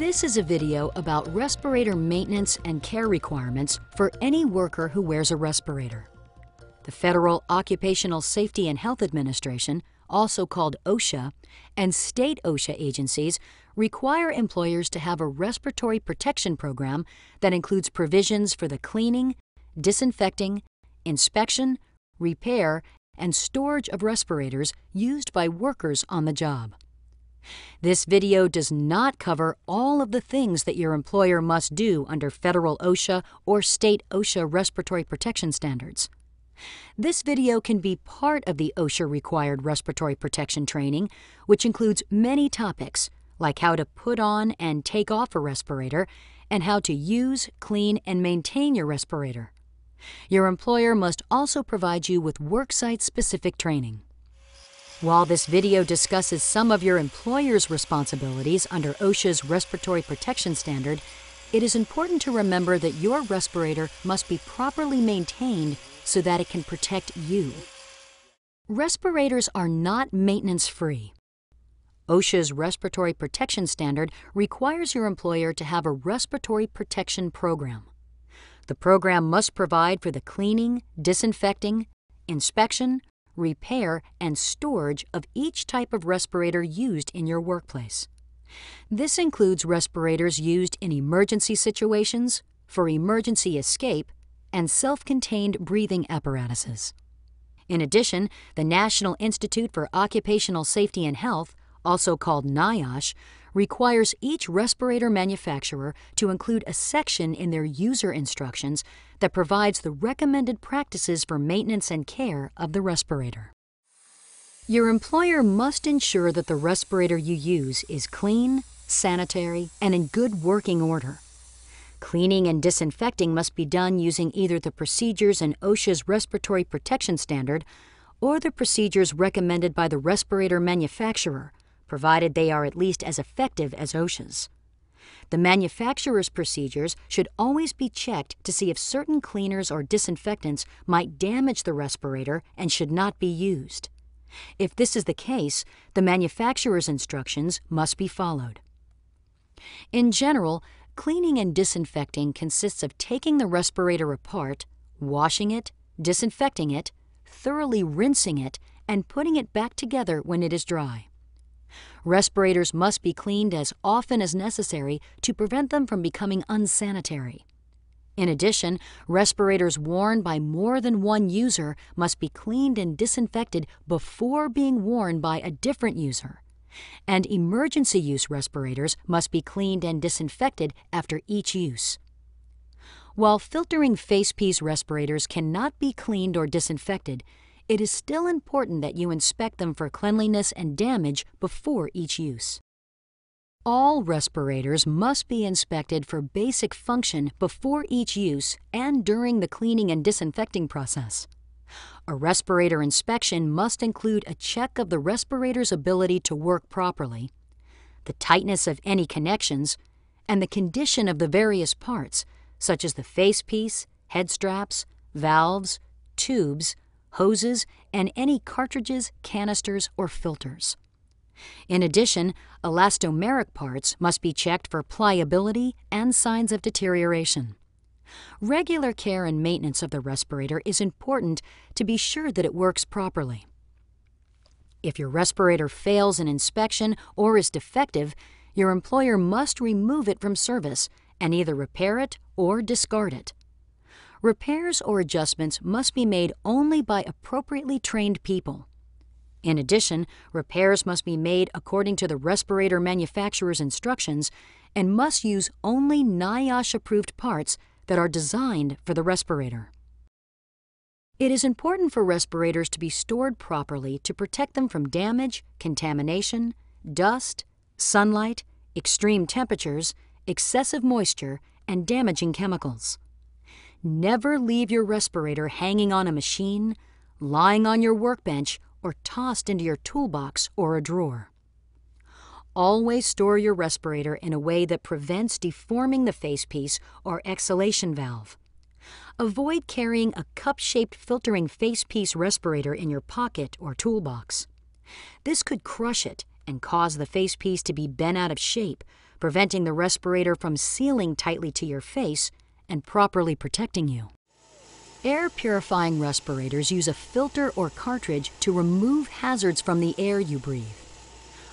This is a video about respirator maintenance and care requirements for any worker who wears a respirator. The Federal Occupational Safety and Health Administration, also called OSHA, and state OSHA agencies require employers to have a respiratory protection program that includes provisions for the cleaning, disinfecting, inspection, repair, and storage of respirators used by workers on the job. This video does not cover all of the things that your employer must do under federal OSHA or state OSHA respiratory protection standards. This video can be part of the OSHA-required respiratory protection training, which includes many topics, like how to put on and take off a respirator, and how to use, clean, and maintain your respirator. Your employer must also provide you with worksite-specific training. While this video discusses some of your employer's responsibilities under OSHA's respiratory protection standard, it is important to remember that your respirator must be properly maintained so that it can protect you. Respirators are not maintenance-free. OSHA's respiratory protection standard requires your employer to have a respiratory protection program. The program must provide for the cleaning, disinfecting, inspection, repair, and storage of each type of respirator used in your workplace. This includes respirators used in emergency situations, for emergency escape, and self-contained breathing apparatuses. In addition, the National Institute for Occupational Safety and Health, also called NIOSH, requires each respirator manufacturer to include a section in their user instructions that provides the recommended practices for maintenance and care of the respirator. Your employer must ensure that the respirator you use is clean, sanitary, and in good working order. Cleaning and disinfecting must be done using either the procedures in OSHA's respiratory protection standard or the procedures recommended by the respirator manufacturer, provided they are at least as effective as OSHA's. The manufacturer's procedures should always be checked to see if certain cleaners or disinfectants might damage the respirator and should not be used. If this is the case, the manufacturer's instructions must be followed. In general, cleaning and disinfecting consists of taking the respirator apart, washing it, disinfecting it, thoroughly rinsing it, and putting it back together when it is dry. Respirators must be cleaned as often as necessary to prevent them from becoming unsanitary. In addition, respirators worn by more than one user must be cleaned and disinfected before being worn by a different user. And emergency use respirators must be cleaned and disinfected after each use. While filtering facepiece respirators cannot be cleaned or disinfected, it is still important that you inspect them for cleanliness and damage before each use. All respirators must be inspected for basic function before each use and during the cleaning and disinfecting process. A respirator inspection must include a check of the respirator's ability to work properly, the tightness of any connections, and the condition of the various parts, such as the facepiece, head straps, valves, tubes, hoses, and any cartridges, canisters, or filters. In addition, elastomeric parts must be checked for pliability and signs of deterioration. Regular care and maintenance of the respirator is important to be sure that it works properly. If your respirator fails an inspection or is defective, your employer must remove it from service and either repair it or discard it. Repairs or adjustments must be made only by appropriately trained people. In addition, repairs must be made according to the respirator manufacturer's instructions and must use only NIOSH-approved parts that are designed for the respirator. It is important for respirators to be stored properly to protect them from damage, contamination, dust, sunlight, extreme temperatures, excessive moisture, and damaging chemicals. Never leave your respirator hanging on a machine, lying on your workbench, or tossed into your toolbox or a drawer. Always store your respirator in a way that prevents deforming the facepiece or exhalation valve. Avoid carrying a cup-shaped filtering facepiece respirator in your pocket or toolbox. This could crush it and cause the facepiece to be bent out of shape, preventing the respirator from sealing tightly to your face and properly protecting you. Air purifying respirators use a filter or cartridge to remove hazards from the air you breathe.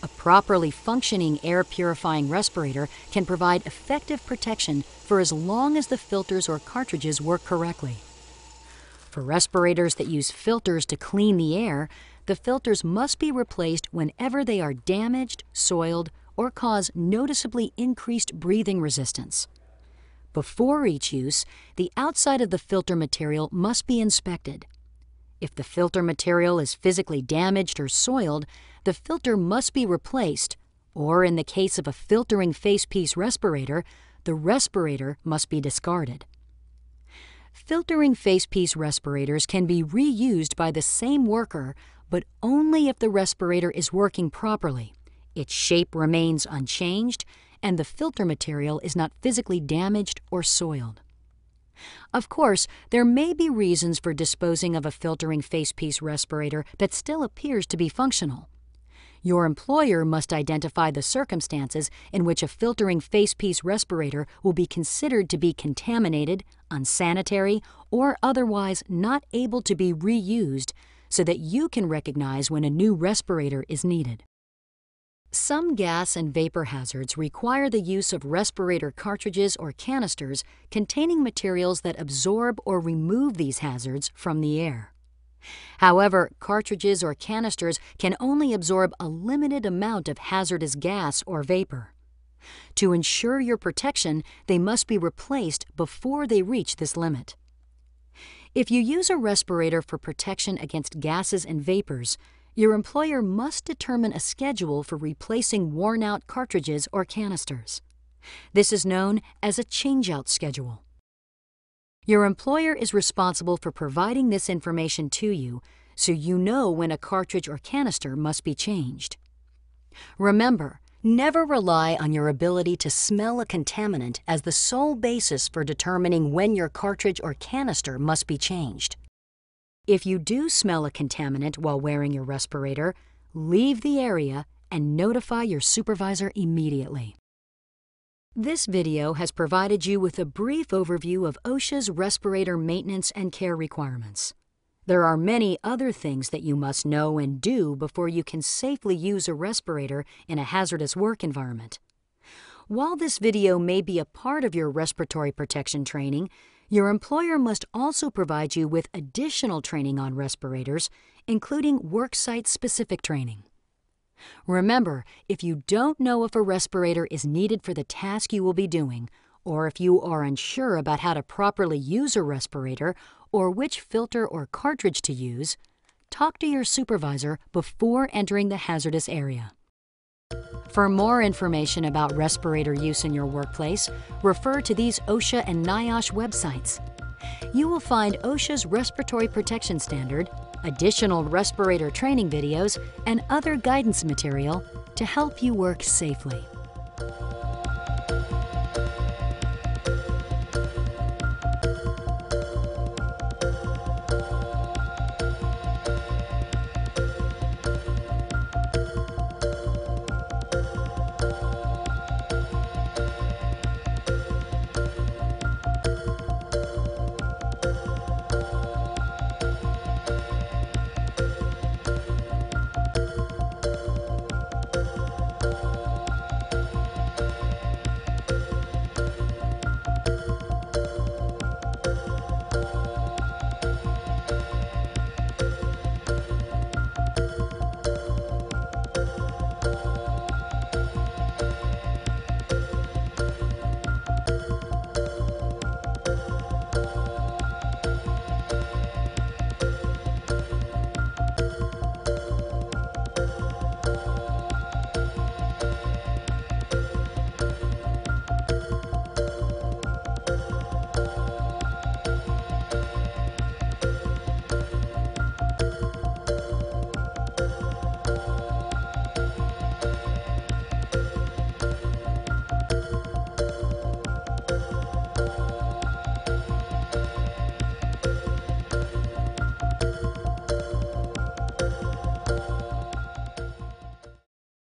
A properly functioning air purifying respirator can provide effective protection for as long as the filters or cartridges work correctly. For respirators that use filters to clean the air, the filters must be replaced whenever they are damaged, soiled, or cause noticeably increased breathing resistance. Before each use, the outside of the filter material must be inspected. If the filter material is physically damaged or soiled, the filter must be replaced, or in the case of a filtering facepiece respirator, the respirator must be discarded. Filtering facepiece respirators can be reused by the same worker, but only if the respirator is working properly, its shape remains unchanged, and the filter material is not physically damaged or soiled. Of course, there may be reasons for disposing of a filtering facepiece respirator that still appears to be functional. Your employer must identify the circumstances in which a filtering facepiece respirator will be considered to be contaminated, unsanitary, or otherwise not able to be reused, so that you can recognize when a new respirator is needed. Some gas and vapor hazards require the use of respirator cartridges or canisters containing materials that absorb or remove these hazards from the air. However, cartridges or canisters can only absorb a limited amount of hazardous gas or vapor. To ensure your protection, they must be replaced before they reach this limit. If you use a respirator for protection against gases and vapors, your employer must determine a schedule for replacing worn-out cartridges or canisters. This is known as a change-out schedule. Your employer is responsible for providing this information to you, so you know when a cartridge or canister must be changed. Remember, never rely on your ability to smell a contaminant as the sole basis for determining when your cartridge or canister must be changed. If you do smell a contaminant while wearing your respirator, leave the area and notify your supervisor immediately. This video has provided you with a brief overview of OSHA's respirator maintenance and care requirements. There are many other things that you must know and do before you can safely use a respirator in a hazardous work environment. While this video may be a part of your respiratory protection training, your employer must also provide you with additional training on respirators, including worksite-specific training. Remember, if you don't know if a respirator is needed for the task you will be doing, or if you are unsure about how to properly use a respirator or which filter or cartridge to use, talk to your supervisor before entering the hazardous area. For more information about respirator use in your workplace, refer to these OSHA and NIOSH websites. You will find OSHA's Respiratory Protection Standard, additional respirator training videos, and other guidance material to help you work safely.